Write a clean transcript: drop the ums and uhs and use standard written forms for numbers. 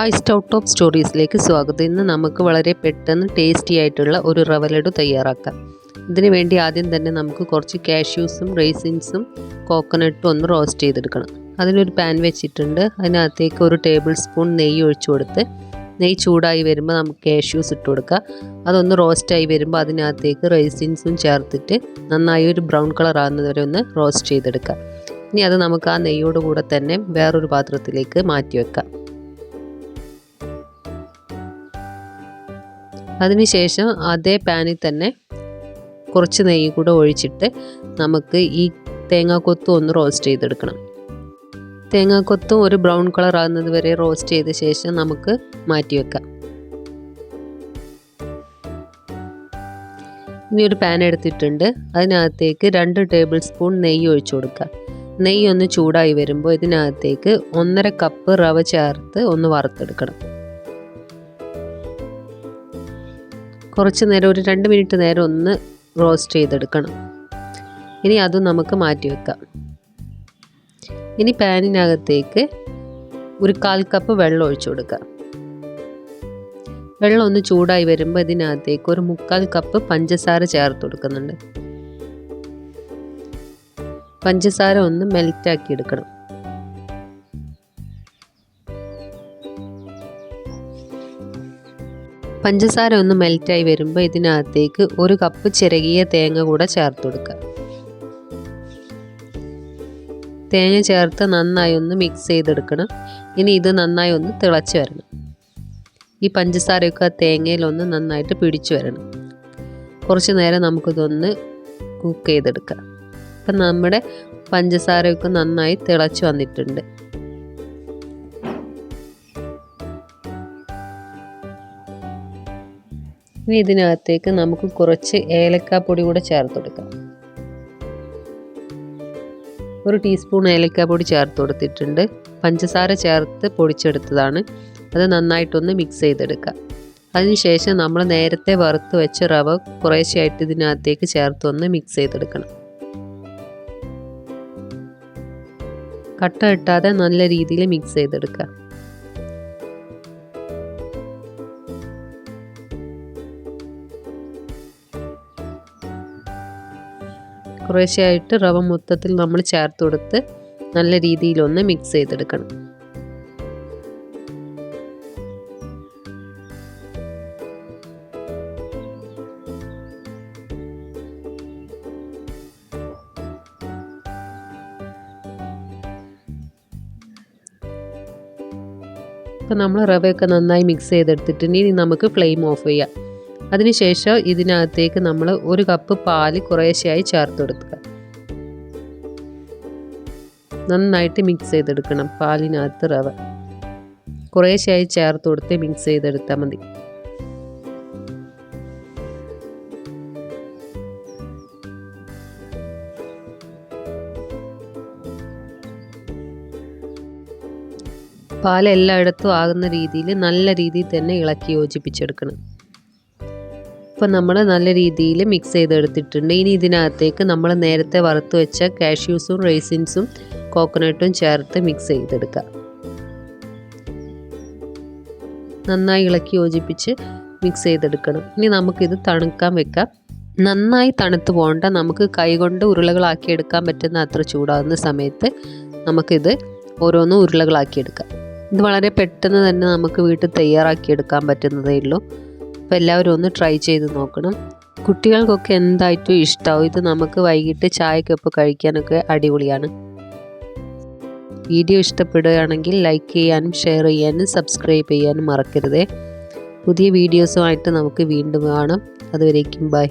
Hi stout top സ്റ്റോറീസിലേക്ക് സ്വാഗതം. ഇന്ന് നമുക്ക് വളരെ പെട്ടെന്ന് ടേസ്റ്റി ആയിട്ടുള്ള ഒരു റവ ലഡു തയ്യാറാക്കാം. ഇതിനു വേണ്ടി ആദ്യം തന്നെ നമുക്ക് കുറച്ച് കാഷ്യൂസും റൈസിൻസും കോക്കനട്ടും ഒന്ന് റോസ്റ്റ് ചെയ്തെടുക്കണം. അതിനൊരു പാൻ വെച്ചിട്ടുണ്ട്. അതിനകത്തേക്ക് ഒരു ടേബിൾ സ്പൂൺ നെയ്യ് ഒഴിച്ചു കൊടുത്ത് നെയ്യ് ചൂടായി വരുമ്പോൾ നമുക്ക് കാഷ്യൂസ് ഇട്ട് കൊടുക്കുക. അതൊന്ന് റോസ്റ്റായി വരുമ്പോൾ അതിനകത്തേക്ക് റൈസിൻസും ചേർത്തിട്ട് നന്നായി ഒരു ബ്രൗൺ കളർ ആകുന്നത് വരെ ഒന്ന് റോസ്റ്റ് ചെയ്തെടുക്കുക. ഇനി അത് നമുക്ക് ആ നെയ്യോട് കൂടെ തന്നെ വേറൊരു പാത്രത്തിലേക്ക് മാറ്റി വെക്കാം. അതിനുശേഷം അതേ പാനിൽ തന്നെ കുറച്ച് നെയ്യ് കൂടെ ഒഴിച്ചിട്ട് നമുക്ക് ഈ തേങ്ങാക്കൊത്തും ഒന്ന് റോസ്റ്റ് ചെയ്തെടുക്കണം. തേങ്ങാക്കൊത്തും ഒരു ബ്രൗൺ കളർ ആകുന്നത് വരെ റോസ്റ്റ് ചെയ്ത ശേഷം നമുക്ക് മാറ്റി വെക്കാം. ഇനി ഒരു പാൻ എടുത്തിട്ടുണ്ട്. അതിനകത്തേക്ക് 2 ടേബിൾ സ്പൂൺ നെയ്യ് ഒഴിച്ചു കൊടുക്കുക. നെയ്യ് ഒന്ന് ചൂടായി വരുമ്പോൾ ഇതിനകത്തേക്ക് 1.5 കപ്പ് റവ ചേർത്ത് ഒന്ന് വറുത്തെടുക്കണം. കുറച്ച് നേരം ഒരു 2 മിനിറ്റ് നേരം ഒന്ന് റോസ്റ്റ് ചെയ്തെടുക്കണം. ഇനി അതും നമുക്ക് മാറ്റി വെക്കാം. ഇനി പാനിനകത്തേക്ക് ഒരു 1/4 കപ്പ് വെള്ളം ഒഴിച്ചു കൊടുക്കുക. വെള്ളം ഒന്ന് ചൂടായി വരുമ്പോൾ ഇതിനകത്തേക്ക് ഒരു 3/4 കപ്പ് പഞ്ചസാര ചേർത്ത് കൊടുക്കുന്നുണ്ട്. പഞ്ചസാര ഒന്ന് മെൽറ്റാക്കി എടുക്കണം. പഞ്ചസാര ഒന്ന് മെൽറ്റായി വരുമ്പോൾ ഇതിനകത്തേക്ക് 1 കപ്പ് ചിരകിയ തേങ്ങ കൂടെ ചേർത്ത് കൊടുക്കുക. തേങ്ങ ചേർത്ത് നന്നായി ഒന്ന് മിക്സ് ചെയ്തെടുക്കണം. ഇനി ഇത് നന്നായി ഒന്ന് തിളച്ച് വരണം. ഈ പഞ്ചസാരയൊക്കെ ആ തേങ്ങയിലൊന്ന് നന്നായിട്ട് പിടിച്ചു വരണം. കുറച്ച് നേരം നമുക്കിതൊന്ന് കുക്ക് ചെയ്തെടുക്കാം. അപ്പം നമ്മുടെ പഞ്ചസാരയൊക്കെ നന്നായി തിളച്ച് വന്നിട്ടുണ്ട്. ഇനി ഇതിനകത്തേക്ക് നമുക്ക് കുറച്ച് ഏലക്കാപ്പൊടി കൂടെ ചേർത്ത് കൊടുക്കാം. 1 ടീസ്പൂൺ ഏലക്കാപ്പൊടി ചേർത്ത് കൊടുത്തിട്ടുണ്ട്. പഞ്ചസാര ചേർത്ത് പൊടിച്ചെടുത്തതാണ്. അത് നന്നായിട്ടൊന്ന് മിക്സ് ചെയ്തെടുക്കുക. അതിനുശേഷം നമ്മൾ നേരത്തെ വറുത്ത് വെച്ച റവ കുറേശ്ശെയായിട്ട് ഇതിനകത്തേക്ക് ചേർത്തൊന്ന് മിക്സ് ചെയ്തെടുക്കണം. കട്ട ഇട്ടാതെ നല്ല രീതിയിൽ മിക്സ് ചെയ്തെടുക്കുക. കുറേശ്ശെയായിട്ട് റവ മൊത്തത്തിൽ നമ്മൾ ചേർത്ത് കൊടുത്ത് നല്ല രീതിയിലൊന്ന് മിക്സ് ചെയ്തെടുക്കണം. ഇപ്പം നമ്മൾ റവയൊക്കെ നന്നായി മിക്സ് ചെയ്തെടുത്തിട്ടുണ്ട്. ഇനി നമുക്ക് ഫ്ലെയിം ഓഫ് ചെയ്യാം. അതിനുശേഷം ഇതിനകത്തേക്ക് നമ്മൾ 1 കപ്പ് പാല് കുറേശ്ശെയായി ചേർത്ത് കൊടുക്കുക. നന്നായിട്ട് മിക്സ് ചെയ്തെടുക്കണം. പാലിനകത്ത് റവ കുറേശ്ശെയായി ചേർത്ത് കൊടുത്ത് മിക്സ് ചെയ്തെടുത്താൽ മതി. പാൽ എല്ലായിടത്തും ആകുന്ന രീതിയിൽ നല്ല രീതിയിൽ തന്നെ ഇളക്കി യോജിപ്പിച്ചെടുക്കണം. ഇപ്പം നമ്മൾ നല്ല രീതിയിൽ മിക്സ് ചെയ്തെടുത്തിട്ടുണ്ട്. ഇനി ഇതിനകത്തേക്ക് നമ്മൾ നേരത്തെ വറുത്ത് വെച്ച കാഷ്യൂസും റൈസിൻസും കോക്കനട്ടും ചേർത്ത് മിക്സ് ചെയ്തെടുക്കുക. നന്നായി ഇളക്കി യോജിപ്പിച്ച് മിക്സ് ചെയ്തെടുക്കണം. ഇനി നമുക്കിത് തണുക്കാൻ വെക്കാം. നന്നായി തണുത്ത് പോകണ്ട. നമുക്ക് കൈകൊണ്ട് ഉരുളകളാക്കി എടുക്കാൻ പറ്റുന്ന അത്ര ചൂടാകുന്ന സമയത്ത് നമുക്കിത് ഓരോന്നും ഉരുളകളാക്കിയെടുക്കാം. ഇത് വളരെ പെട്ടെന്ന് തന്നെ നമുക്ക് വീട്ടിൽ തയ്യാറാക്കിയെടുക്കാൻ പറ്റുന്നതേ ഉള്ളൂ. അപ്പോൾ എല്ലാവരും ഒന്ന് ട്രൈ ചെയ്ത് നോക്കണം. കുട്ടികൾക്കൊക്കെ എന്തായിട്ടും ഇഷ്ടമാവും. ഇത് നമുക്ക് വൈകിട്ട് ചായക്കൊപ്പം കഴിക്കാനൊക്കെ അടിപൊളിയാണ്. വീഡിയോ ഇഷ്ടപ്പെടുകയാണെങ്കിൽ ലൈക്ക് ചെയ്യാനും ഷെയർ ചെയ്യാനും സബ്സ്ക്രൈബ് ചെയ്യാനും മറക്കരുതേ. പുതിയ വീഡിയോസുമായിട്ട് നമുക്ക് വീണ്ടും കാണാം. അതുവരേക്കും ബൈ.